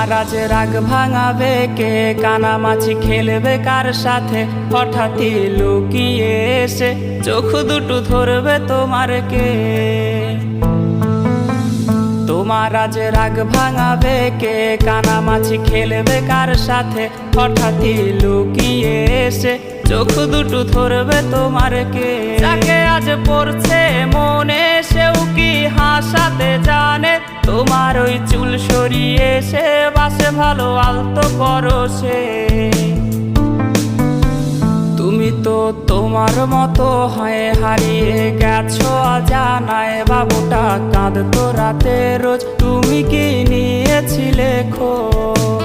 তোমার আজ রাগ ভাঙাবে কে, কানামাছি খেলবে কার সাথে, হঠাৎই লুকিয়ে এসে চোখ দুটো ধরবে তোমার কে। তোমার আজ রাগ ভাঙাবে কে, কানামাছি খেলবে কার সাথে, হঠাৎই লুকিয়ে এসে চোখ দুটো ধরবে তোমার কে। যাকে আজ পড়ছে মনে সেও কি হাসাতে জানে, তোমার ওই চুল সরিয়ে সে বাসে ভালো আলতো পরশে। তুমি তো তোমার মতো হয়ে হারিয়ে গেছো অজানায়, বাবুটা কাঁদতো রাতে রোজ, তুমি কি নিয়েছিলে খোঁজ?